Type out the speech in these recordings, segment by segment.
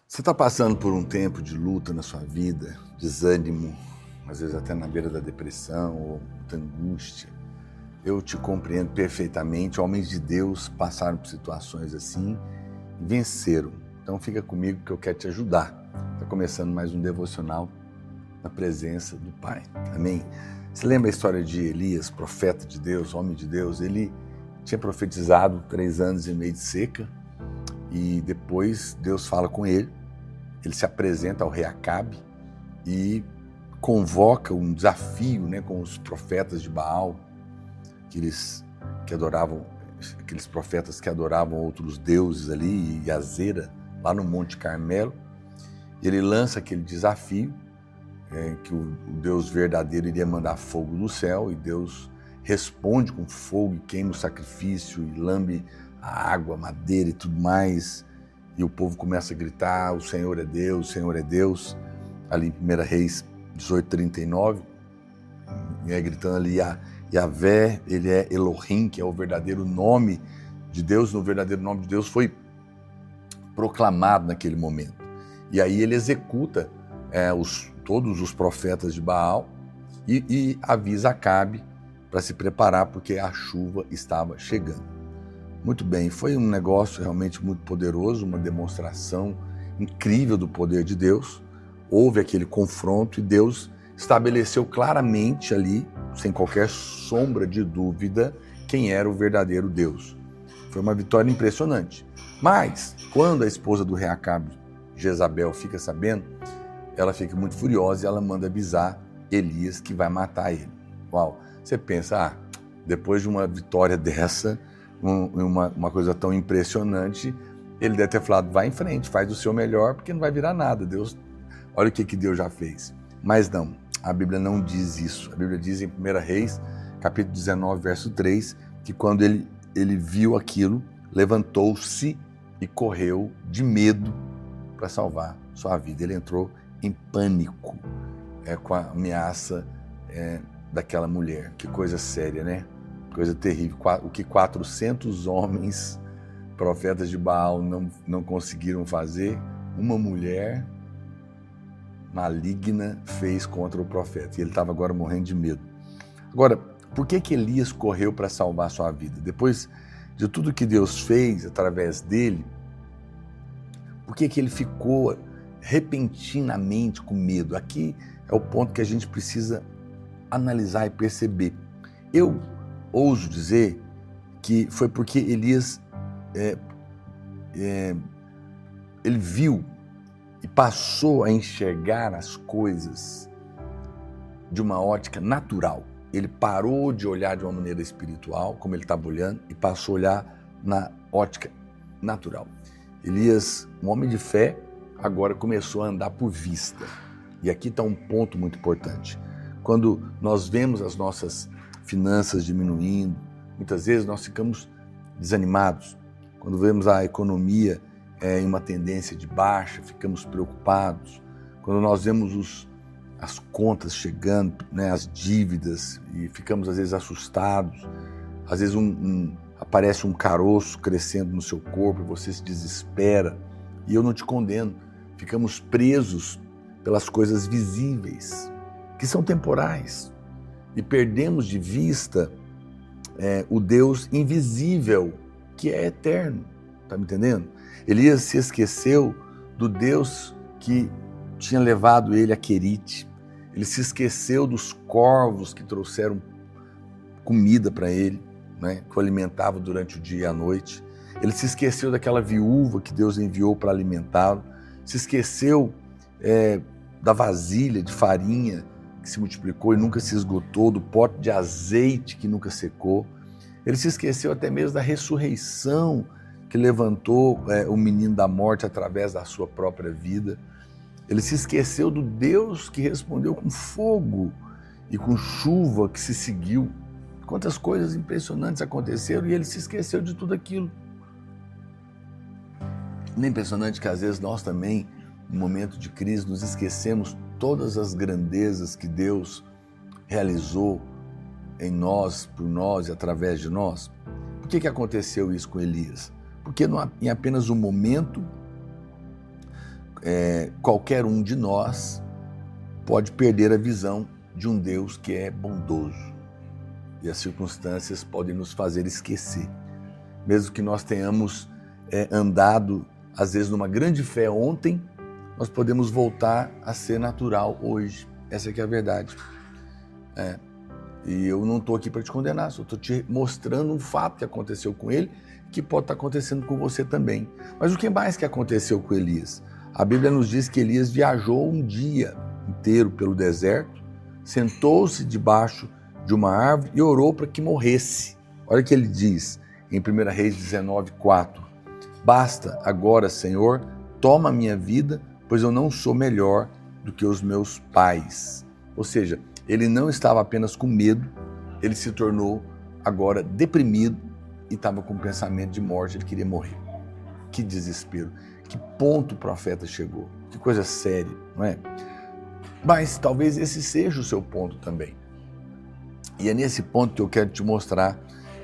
Você está passando por um tempo de luta na sua vida, desânimo, às vezes até na beira da depressão ou muita angústia. Eu te compreendo perfeitamente. Homens de Deus passaram por situações assim e venceram. Então fica comigo que eu quero te ajudar. Está começando mais um devocional na presença do Pai. Amém? Você lembra a história de Elias, profeta de Deus, homem de Deus? Ele tinha profetizado 3 anos e meio de seca e depois Deus fala com ele. Ele se apresenta ao rei Acabe e convoca um desafio, com os profetas de Baal, aqueles profetas que adoravam outros deuses ali, e Azera, lá no Monte Carmelo. E ele lança aquele desafio, que o Deus verdadeiro iria mandar fogo do céu, e Deus responde com fogo e queima o sacrifício e lambe a água, a madeira e tudo mais. E o povo começa a gritar: o Senhor é Deus, o Senhor é Deus. Ali em 1 Reis 18:39, gritando ali, Yahvé, ele é Elohim, que é o verdadeiro nome de Deus. No verdadeiro nome de Deus foi proclamado naquele momento. E aí ele executa todos os profetas de Baal e avisa Acabe para se preparar, porque a chuva estava chegando. Muito bem, foi um negócio realmente muito poderoso, uma demonstração incrível do poder de Deus. Houve aquele confronto e Deus estabeleceu claramente ali, sem qualquer sombra de dúvida, quem era o verdadeiro Deus. Foi uma vitória impressionante. Mas, quando a esposa do rei Acabe, Jezabel, fica sabendo, ela fica muito furiosa e ela manda avisar Elias que vai matar ele. Uau! Você pensa, depois de uma vitória dessa, uma coisa tão impressionante, ele deve ter falado: vai em frente, faz o seu melhor, porque não vai virar nada. Deus, olha o que Deus já fez. Mas não, a Bíblia não diz isso. A Bíblia diz em 1 Reis, capítulo 19, verso 3, que quando ele viu aquilo, levantou-se e correu de medo para salvar sua vida. Ele entrou em pânico com a ameaça daquela mulher. Que coisa séria, né? Coisa terrível. O que 400 homens, profetas de Baal, não conseguiram fazer, uma mulher maligna fez contra o profeta. E ele estava agora morrendo de medo. Agora, por que Elias correu para salvar sua vida? Depois de tudo que Deus fez através dele, por que ele ficou repentinamente com medo? Aqui é o ponto que a gente precisa analisar e perceber. Eu ouso dizer que foi porque Elias ele viu e passou a enxergar as coisas de uma ótica natural. Ele parou de olhar de uma maneira espiritual, como ele estava olhando, e passou a olhar na ótica natural. Elias, um homem de fé, agora começou a andar por vista. E aqui está um ponto muito importante. Quando nós vemos as nossas finanças diminuindo, muitas vezes nós ficamos desanimados. Quando vemos a economia em uma tendência de baixa, ficamos preocupados. Quando nós vemos as contas chegando, as dívidas, e ficamos às vezes assustados. Às vezes aparece um caroço crescendo no seu corpo e você se desespera. E eu não te condeno. Ficamos presos pelas coisas visíveis, que são temporais. E perdemos de vista o Deus invisível, que é eterno. Está me entendendo? Elias se esqueceu do Deus que tinha levado ele a Querite. Ele se esqueceu dos corvos que trouxeram comida para ele, que o alimentavam durante o dia e a noite. Ele se esqueceu daquela viúva que Deus enviou para alimentá-lo. Se esqueceu da vasilha de farinha que se multiplicou e nunca se esgotou, do pote de azeite que nunca secou. Ele se esqueceu até mesmo da ressurreição que levantou o menino da morte através da sua própria vida. Ele se esqueceu do Deus que respondeu com fogo e com chuva que se seguiu. Quantas coisas impressionantes aconteceram e ele se esqueceu de tudo aquilo. Não é impressionante que às vezes nós também, no momento de crise, nos esquecemos todas as grandezas que Deus realizou em nós, por nós e através de nós? Por que aconteceu isso com Elias? Porque em apenas um momento qualquer um de nós pode perder a visão de um Deus que é bondoso. E as circunstâncias podem nos fazer esquecer. Mesmo que nós tenhamos andado, às vezes, numa grande fé ontem, nós podemos voltar a ser natural hoje. Essa que é a verdade. E eu não estou aqui para te condenar, só estou te mostrando um fato que aconteceu com ele, que pode estar acontecendo com você também. Mas o que mais que aconteceu com Elias? A Bíblia nos diz que Elias viajou um dia inteiro pelo deserto, sentou-se debaixo de uma árvore e orou para que morresse. Olha o que ele diz em 1 Reis 19:4. Basta agora, Senhor, toma a minha vida, pois eu não sou melhor do que os meus pais. Ou seja, ele não estava apenas com medo, ele se tornou agora deprimido e estava com um pensamento de morte, ele queria morrer. Que desespero, que ponto o profeta chegou, que coisa séria, não é? Mas talvez esse seja o seu ponto também. E é nesse ponto que eu quero te mostrar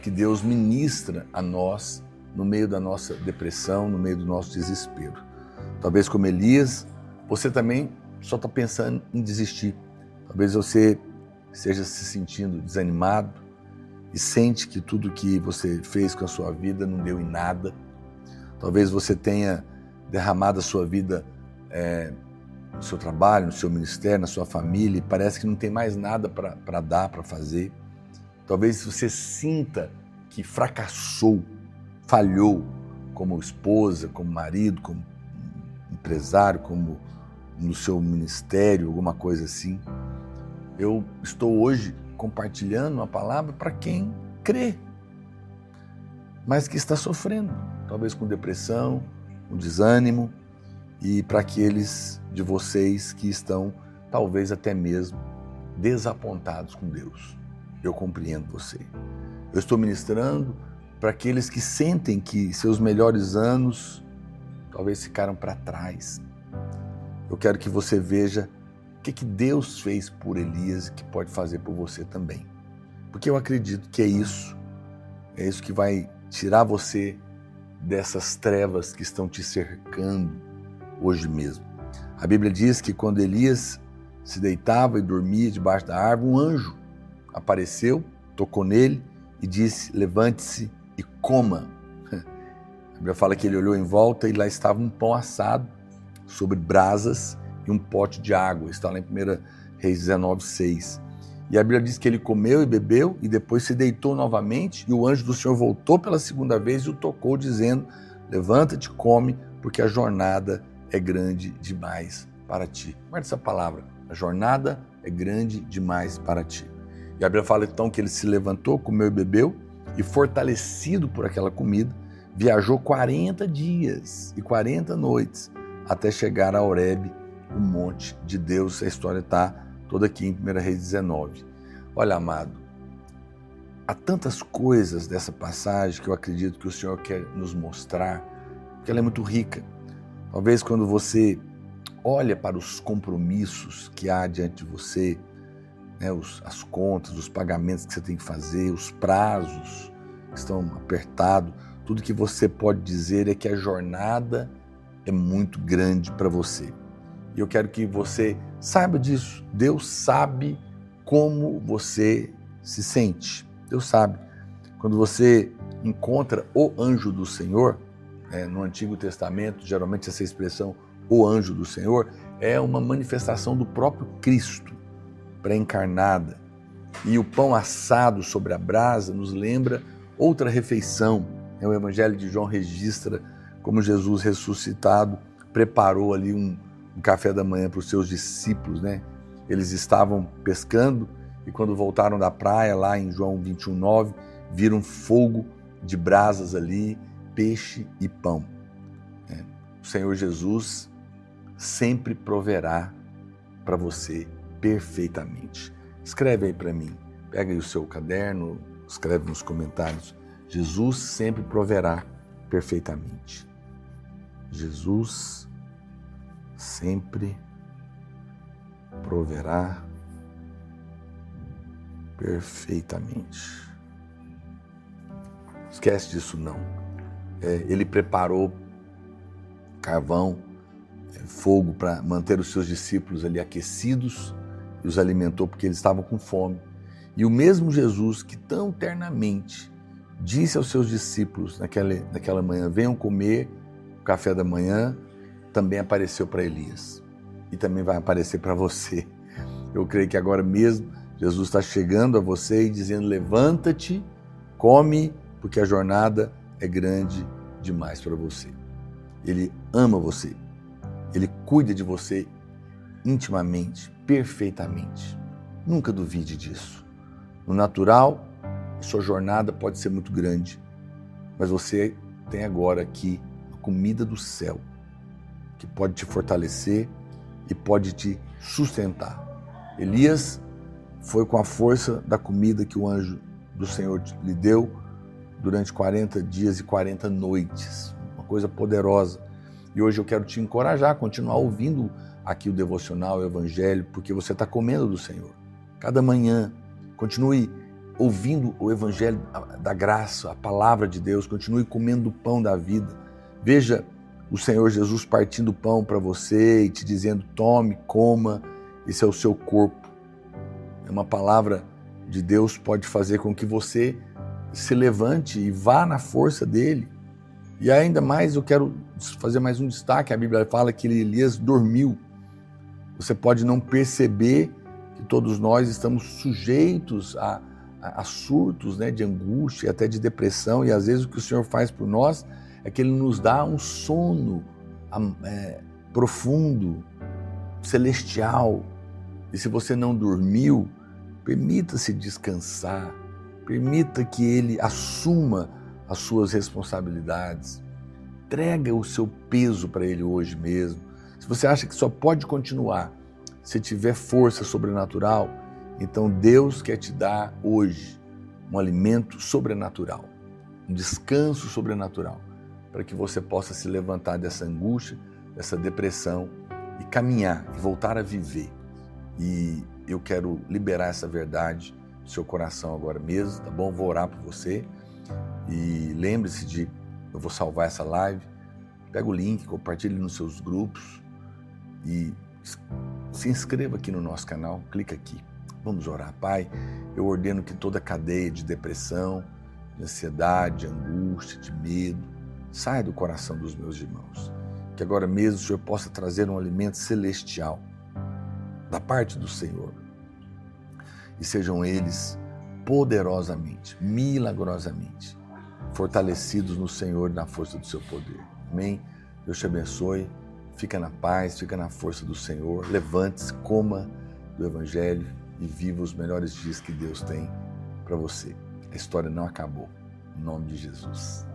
que Deus ministra a nós no meio da nossa depressão, no meio do nosso desespero. Talvez como Elias, você também só está pensando em desistir. Talvez você esteja se sentindo desanimado e sente que tudo que você fez com a sua vida não deu em nada. Talvez você tenha derramado a sua vida no seu trabalho, no seu ministério, na sua família, e parece que não tem mais nada para dar, para fazer. Talvez você sinta que fracassou, falhou como esposa, como marido, como empresário, como no seu ministério, alguma coisa assim. Eu estou hoje compartilhando uma palavra para quem crê, mas que está sofrendo, talvez com depressão, com desânimo, e para aqueles de vocês que estão talvez até mesmo desapontados com Deus. Eu compreendo você. Eu estou ministrando para aqueles que sentem que seus melhores anos talvez ficaram para trás. Eu quero que você veja o que Deus fez por Elias e que pode fazer por você também. Porque eu acredito que é isso que vai tirar você dessas trevas que estão te cercando hoje mesmo. A Bíblia diz que quando Elias se deitava e dormia debaixo da árvore, um anjo apareceu, tocou nele e disse: levante-se e coma. A Bíblia fala que ele olhou em volta e lá estava um pão assado sobre brasas e um pote de água. Está lá em 1 Reis 19:6. E a Bíblia diz que ele comeu e bebeu e depois se deitou novamente, e o anjo do Senhor voltou pela segunda vez e o tocou, dizendo: levanta-te, come, porque a jornada é grande demais para ti. Guarda essa palavra: a jornada é grande demais para ti. E a Bíblia fala então que ele se levantou, comeu e bebeu, e fortalecido por aquela comida, viajou 40 dias e 40 noites até chegar a Horebe, o monte de Deus. A história está toda aqui em 1 Reis 19. Olha, amado, há tantas coisas dessa passagem que eu acredito que o Senhor quer nos mostrar, porque ela é muito rica. Talvez quando você olha para os compromissos que há diante de você, né, as contas, os pagamentos que você tem que fazer, os prazos que estão apertados, tudo que você pode dizer é que a jornada é muito grande para você. E eu quero que você saiba disso. Deus sabe como você se sente. Deus sabe. Quando você encontra o anjo do Senhor, no Antigo Testamento, geralmente essa expressão, o anjo do Senhor, é uma manifestação do próprio Cristo, pré-encarnada. E o pão assado sobre a brasa nos lembra outra refeição. O Evangelho de João registra como Jesus ressuscitado preparou ali um café da manhã para os seus discípulos, né? Eles estavam pescando e quando voltaram da praia, lá em João 21:9, viram fogo de brasas ali, peixe e pão. O Senhor Jesus sempre proverá para você perfeitamente. Escreve aí para mim, pega aí o seu caderno, escreve nos comentários: Jesus sempre proverá perfeitamente. Jesus sempre proverá perfeitamente. Esquece disso não. Ele preparou carvão, fogo para manter os seus discípulos ali aquecidos e os alimentou porque eles estavam com fome. E o mesmo Jesus que tão ternamente disse aos seus discípulos naquela manhã, venham comer o café da manhã, também apareceu para Elias e também vai aparecer para você. Eu creio que agora mesmo Jesus está chegando a você e dizendo, levanta-te, come, porque a jornada é grande demais para você. Ele ama você, Ele cuida de você intimamente, perfeitamente. Nunca duvide disso. No natural, a sua jornada pode ser muito grande, mas você tem agora aqui a comida do céu, que pode te fortalecer e pode te sustentar. Elias foi com a força da comida que o anjo do Senhor lhe deu durante 40 dias e 40 noites. Uma coisa poderosa. E hoje eu quero te encorajar a continuar ouvindo aqui o devocional, o evangelho, porque você está comendo do Senhor. Cada manhã, continue ouvindo o evangelho da graça, a palavra de Deus, continue comendo o pão da vida. Veja o Senhor Jesus partindo o pão para você e te dizendo, tome, coma, esse é o seu corpo. Uma palavra de Deus pode fazer com que você se levante e vá na força dele. E ainda mais, eu quero fazer mais um destaque. A Bíblia fala que Elias dormiu. Você pode não perceber que todos nós estamos sujeitos a surtos, né, de angústia, até de depressão. E às vezes o que o Senhor faz por nós é que Ele nos dá um sono profundo, celestial. E se você não dormiu, permita-se descansar, permita que Ele assuma as suas responsabilidades, entrega o seu peso para Ele hoje mesmo. Se você acha que só pode continuar se tiver força sobrenatural, então Deus quer te dar hoje um alimento sobrenatural, um descanso sobrenatural, para que você possa se levantar dessa angústia, dessa depressão e caminhar e voltar a viver. E eu quero liberar essa verdade no seu coração agora mesmo, tá bom? Vou orar por você e lembre-se eu vou salvar essa live, pega o link, compartilhe nos seus grupos e se inscreva aqui no nosso canal, clica aqui. Vamos orar. Pai, eu ordeno que toda cadeia de depressão, de ansiedade, de angústia, de medo, saia do coração dos meus irmãos. Que agora mesmo o Senhor possa trazer um alimento celestial da parte do Senhor. E sejam eles poderosamente, milagrosamente, fortalecidos no Senhor e na força do seu poder. Amém? Deus te abençoe. Fica na paz, fica na força do Senhor. Levante-se, coma do Evangelho e viva os melhores dias que Deus tem para você. A história não acabou. Em nome de Jesus.